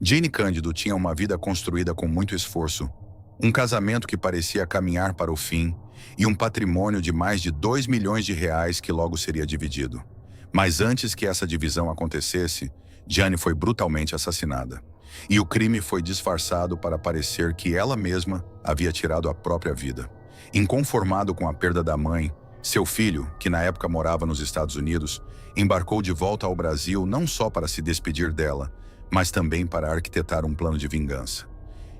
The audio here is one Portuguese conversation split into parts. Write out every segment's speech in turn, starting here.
Jane Cândido tinha uma vida construída com muito esforço, um casamento que parecia caminhar para o fim e um patrimônio de mais de 2 milhões de reais que logo seria dividido. Mas antes que essa divisão acontecesse, Jane foi brutalmente assassinada. E o crime foi disfarçado para parecer que ela mesma havia tirado a própria vida. Inconformado com a perda da mãe, seu filho, que na época morava nos Estados Unidos, embarcou de volta ao Brasil não só para se despedir dela, mas também para arquitetar um plano de vingança.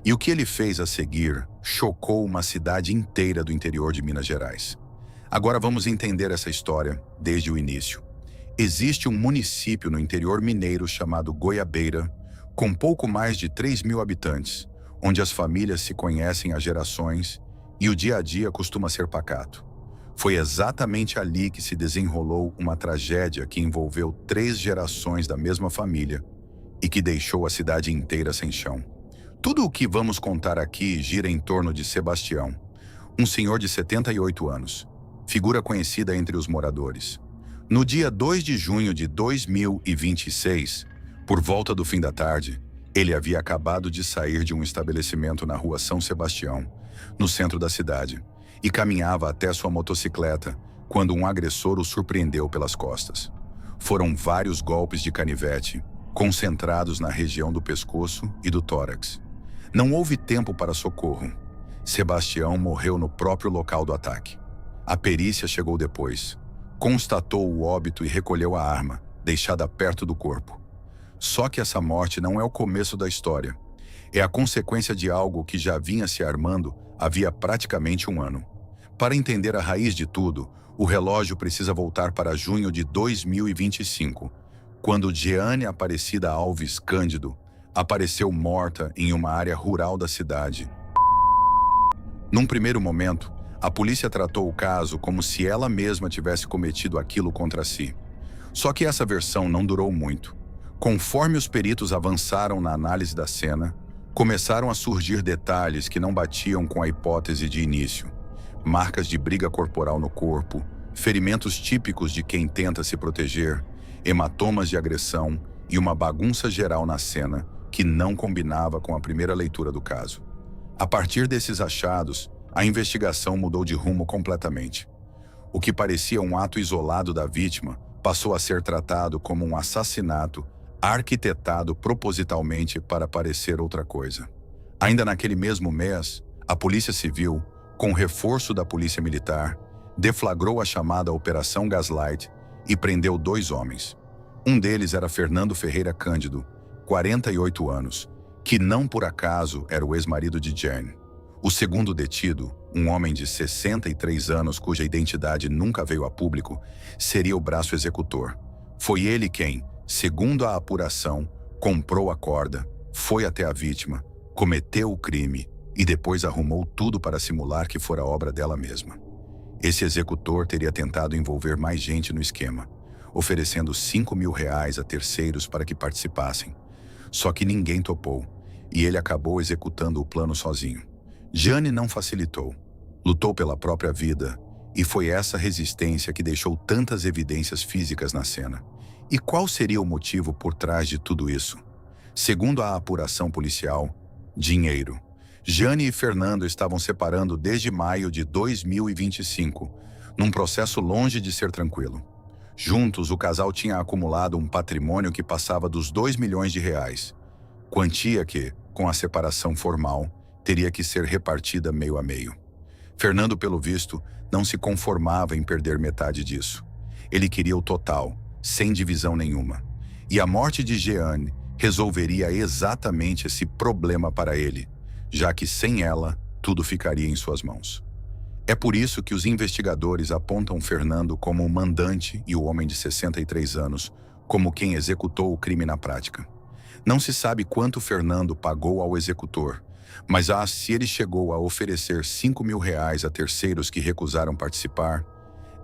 E o que ele fez a seguir chocou uma cidade inteira do interior de Minas Gerais. Agora vamos entender essa história desde o início. Existe um município no interior mineiro chamado Goiabeira, com pouco mais de 3.000 habitantes, onde as famílias se conhecem há gerações e o dia a dia costuma ser pacato. Foi exatamente ali que se desenrolou uma tragédia que envolveu 3 gerações da mesma família e que deixou a cidade inteira sem chão. Tudo o que vamos contar aqui gira em torno de Sebastião, um senhor de 78 anos, figura conhecida entre os moradores. No dia 2 de junho de 2026, por volta do fim da tarde, ele havia acabado de sair de um estabelecimento na rua São Sebastião, no centro da cidade, e caminhava até sua motocicleta quando um agressor o surpreendeu pelas costas. Foram vários golpes de canivete, concentrados na região do pescoço e do tórax. Não houve tempo para socorro. Sebastião morreu no próprio local do ataque. A perícia chegou depois. Constatou o óbito e recolheu a arma, deixada perto do corpo. Só que essa morte não é o começo da história. É a consequência de algo que já vinha se armando havia praticamente um ano. Para entender a raiz de tudo, o relógio precisa voltar para junho de 2025, quando Jeane Aparecida Alves Cândido apareceu morta em uma área rural da cidade. Num primeiro momento, a polícia tratou o caso como se ela mesma tivesse cometido aquilo contra si. Só que essa versão não durou muito. Conforme os peritos avançaram na análise da cena, começaram a surgir detalhes que não batiam com a hipótese de início. Marcas de briga corporal no corpo, ferimentos típicos de quem tenta se proteger, hematomas de agressão e uma bagunça geral na cena que não combinava com a primeira leitura do caso. A partir desses achados, a investigação mudou de rumo completamente. O que parecia um ato isolado da vítima passou a ser tratado como um assassinato arquitetado propositalmente para parecer outra coisa. Ainda naquele mesmo mês, a Polícia Civil, com reforço da Polícia Militar, deflagrou a chamada Operação Gaslight e prendeu 2 homens. Um deles era Fernando Ferreira Cândido, 48 anos, que não por acaso era o ex-marido de Jane. O segundo detido, um homem de 63 anos cuja identidade nunca veio a público, seria o braço executor. Foi ele quem, segundo a apuração, comprou a corda, foi até a vítima, cometeu o crime e depois arrumou tudo para simular que fora obra dela mesma. Esse executor teria tentado envolver mais gente no esquema, oferecendo 5 mil reais a terceiros para que participassem. Só que ninguém topou, e ele acabou executando o plano sozinho. Jeane não facilitou, lutou pela própria vida, e foi essa resistência que deixou tantas evidências físicas na cena. E qual seria o motivo por trás de tudo isso? Segundo a apuração policial, dinheiro. Jeane e Fernando estavam separando desde maio de 2025, num processo longe de ser tranquilo. Juntos, o casal tinha acumulado um patrimônio que passava dos 2 milhões de reais, quantia que, com a separação formal, teria que ser repartida meio a meio. Fernando, pelo visto, não se conformava em perder metade disso. Ele queria o total, sem divisão nenhuma. E a morte de Jeane resolveria exatamente esse problema para ele, já que sem ela, tudo ficaria em suas mãos. É por isso que os investigadores apontam Fernando como o mandante e o homem de 63 anos como quem executou o crime na prática. Não se sabe quanto Fernando pagou ao executor, mas se ele chegou a oferecer 5 mil reais a terceiros que recusaram participar,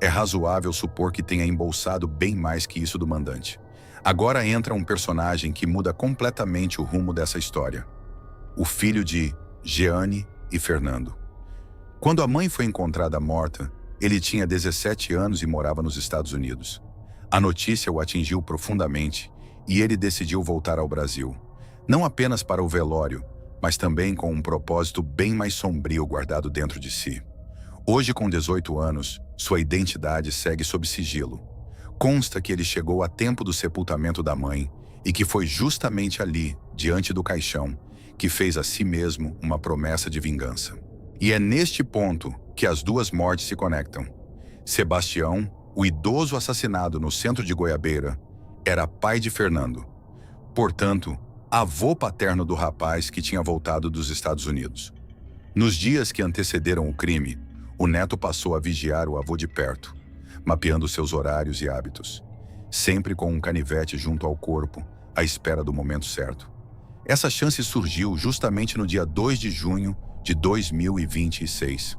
é razoável supor que tenha embolsado bem mais que isso do mandante. Agora entra um personagem que muda completamente o rumo dessa história. O filho de Jeane e Fernando. Quando a mãe foi encontrada morta, ele tinha 17 anos e morava nos Estados Unidos. A notícia o atingiu profundamente e ele decidiu voltar ao Brasil. Não apenas para o velório, mas também com um propósito bem mais sombrio guardado dentro de si. Hoje, com 18 anos, sua identidade segue sob sigilo. Consta que ele chegou a tempo do sepultamento da mãe e que foi justamente ali, diante do caixão, que fez a si mesmo uma promessa de vingança. E é neste ponto que as duas mortes se conectam. Sebastião, o idoso assassinado no centro de Goiabeira, era pai de Fernando. Portanto, avô paterno do rapaz que tinha voltado dos Estados Unidos. Nos dias que antecederam o crime, o neto passou a vigiar o avô de perto, mapeando seus horários e hábitos, sempre com um canivete junto ao corpo, à espera do momento certo. Essa chance surgiu justamente no dia 2 de junho de 2026.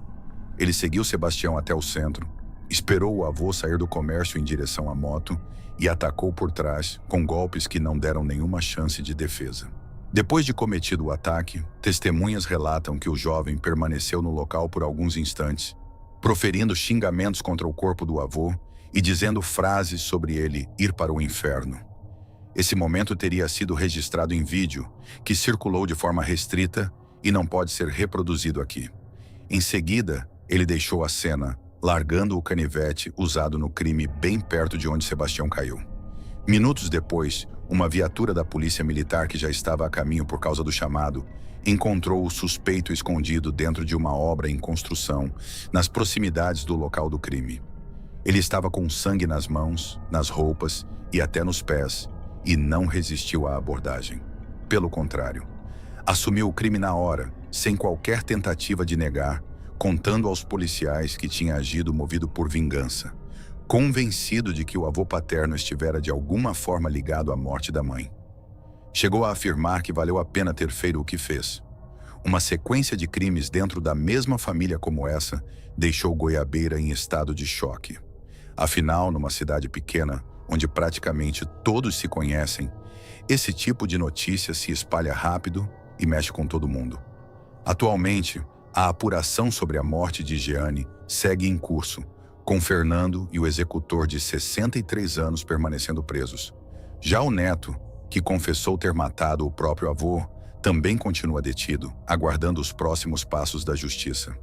Ele seguiu Sebastião até o centro, esperou o avô sair do comércio em direção à moto e atacou por trás com golpes que não deram nenhuma chance de defesa. Depois de cometido o ataque, testemunhas relatam que o jovem permaneceu no local por alguns instantes, proferindo xingamentos contra o corpo do avô e dizendo frases sobre ele ir para o inferno. Esse momento teria sido registrado em vídeo, que circulou de forma restrita e não pode ser reproduzido aqui. Em seguida, ele deixou a cena, largando o canivete usado no crime bem perto de onde Sebastião caiu. Minutos depois, uma viatura da polícia militar que já estava a caminho por causa do chamado, encontrou o suspeito escondido dentro de uma obra em construção, nas proximidades do local do crime. Ele estava com sangue nas mãos, nas roupas e até nos pés, e não resistiu à abordagem. Pelo contrário, assumiu o crime na hora, sem qualquer tentativa de negar, contando aos policiais que tinha agido movido por vingança, convencido de que o avô paterno estivera de alguma forma ligado à morte da mãe. Chegou a afirmar que valeu a pena ter feito o que fez. Uma sequência de crimes dentro da mesma família como essa deixou Goiabeira em estado de choque. Afinal, numa cidade pequena, onde praticamente todos se conhecem, esse tipo de notícia se espalha rápido e mexe com todo mundo. Atualmente, a apuração sobre a morte de Jeane segue em curso, com Fernando e o executor de 63 anos permanecendo presos. Já o neto, que confessou ter matado o próprio avô, também continua detido, aguardando os próximos passos da justiça.